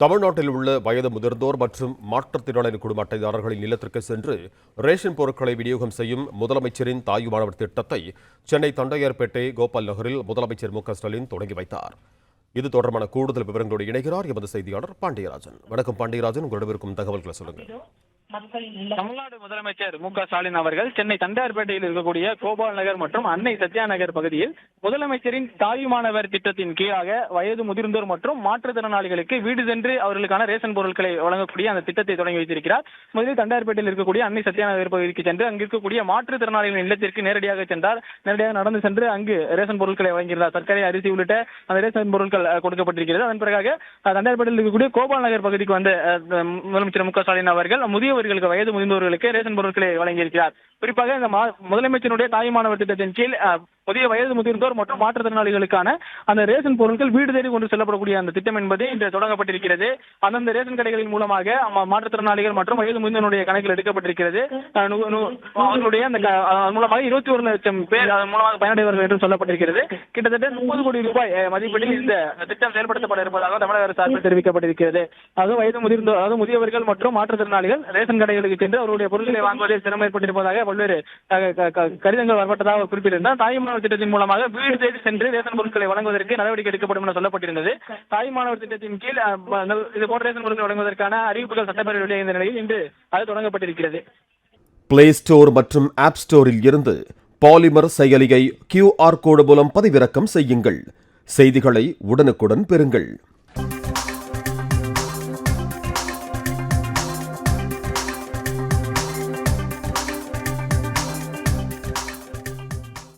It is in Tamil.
தமிழ்நாட்டில் உள்ள வயது முதிர்ந்தோர் மற்றும் மாற்றுத்திறனாளி குடும்ப அட்டைதாரர்களின் இல்லத்திற்கு சென்று ரேஷன் பொருட்களை விநியோகம் செய்யும் முதலமைச்சரின் தாயுமானவர் திட்டத்தை சென்னை தண்டையார்பேட்டை கோபால் நகரில் முதலமைச்சர் மு.க.ஸ்டாலின் தொடங்கி வைத்தார். இது தொடர்பான கூடுதல் விவரங்களோடு இணைகிறார் எமது செய்தியாளர் பாண்டியராஜன். வணக்கம் பாண்டியராஜன், உங்களிடம் இருக்கும் தகவல்களை சொல்லுங்கள். தமிழ்நாடு முதலமைச்சர் மு.க.ஸ்டாலின் அவர்கள் சென்னை தண்டையார்பேட்டையில் இருக்கக்கூடிய கோபால் நகர் மற்றும் அன்னை சத்யா நகர் பகுதியில் முதலமைச்சரின் தாயுமானவர் திட்டத்தின் கீழாக வயது முதிர்ந்தோர் மற்றும் மாற்றுத்திறனாளிகளுக்கு வீடு சென்று அவர்களுக்கான ரேஷன் பொருட்களை வழங்கக்கூடிய அந்த திட்டத்தை தொடங்கி வைத்திருக்கிறார். முதலில் தண்டையார்பேட்டையில் இருக்கக்கூடிய அன்னை சத்யா நகர் பகுதிக்கு சென்று அங்கு இருக்கக்கூடிய மாற்றுத்திறனாளிகளின் இல்லத்திற்கு நேரடியாக சென்றார். நேரடியாக நடந்து சென்று அங்கு ரேஷன் பொருட்களை வழங்குகிறார். சர்க்கரை, அரிசி உள்ளிட்ட அந்த ரேஷன் பொருட்கள் கொடுக்கப்பட்டிருக்கிறது. அதன் பிறகு தண்டையார்பேட்டையில் இருக்கக்கூடிய கோபால் நகர் பகுதிக்கு வந்த முதலமைச்சர் மு.க.ஸ்டாலின் அவர்கள் முதியவர்களுக்கு, வயது முதிர்ந்தவர்களுக்கு ரேஷன் பொருட்களை வழங்கியிருக்கிறார். குறிப்பாக இந்த முதலமைச்சருடைய தாயுமானவர் திட்டத்தின் கீழ் புதிய வயது முதிர்ந்தோர் மற்றும் மாற்றுத்திறனாளிகளுக்கான அந்த ரேஷன் பொருட்கள் வீடு தேடி கொண்டு செல்லப்படக்கூடிய அந்த திட்டம் என்பது இன்று தொடங்கப்பட்டிருக்கிறது. அந்தந்த ரேஷன் கடைகளின் மூலமாக மாற்றுத்திறனாளிகள் மற்றும் வயது முதிர்ந்தோருடைய கணக்கில் எடுக்கப்பட்டிருக்கிறது. அவர்களுடைய அந்த மூலமாக 21 லட்சம் பேர் அதன் மூலமாக பயனடைவார்கள் என்று சொல்லப்பட்டிருக்கிறது. கிட்டத்தட்ட 30 கோடி ரூபாய் மதிப்பீட்டில் இந்த திட்டம் செயல்படுத்தப்பட இருப்பதாக தமிழக அரசு சார்பில் தெரிவிக்கப்பட்டிருக்கிறது. அதாவது வயது முதிர்ந்தோர், அதாவது முதியவர்கள் மற்றும் மாற்றுத்திறனாளிகள் ரேஷன் கடைகளுக்கு சென்று அவருடைய பொருட்களை வாங்குவதில் சிரமம் ஏற்பட்டிருப்பதாக பல்வேறு கடிதங்கள் வரப்பட்டதாக குறிப்பிட்டிருந்தார். தாயுமானவர் திட்டத்தின் மூலமாக வீடு தேடி சென்று ரேஷன் பொருட்களை வழங்குவதற்கு நடவடிக்கை எடுக்கப்படும் என சொல்லப்பட்டிருந்தது. தாயுமானவர் திட்டத்தின் கீழ் இது போன்ற ரேஷன் பொருட்கள் வழங்குவதற்கான அறிவிப்புகள் சட்டப்பேரவையில் வெளியான நிலையில் இன்று அது தொடங்கப்பட்டிருக்கிறது. பிளே ஸ்டோர் மற்றும் ஆப் ஸ்டோரில் இருந்து பாலிமர் செயலியை QR கோடு மூலம் பதிவிறக்கம் செய்யுங்கள். செய்திகளை உடனுக்குடன் பெறுங்கள்.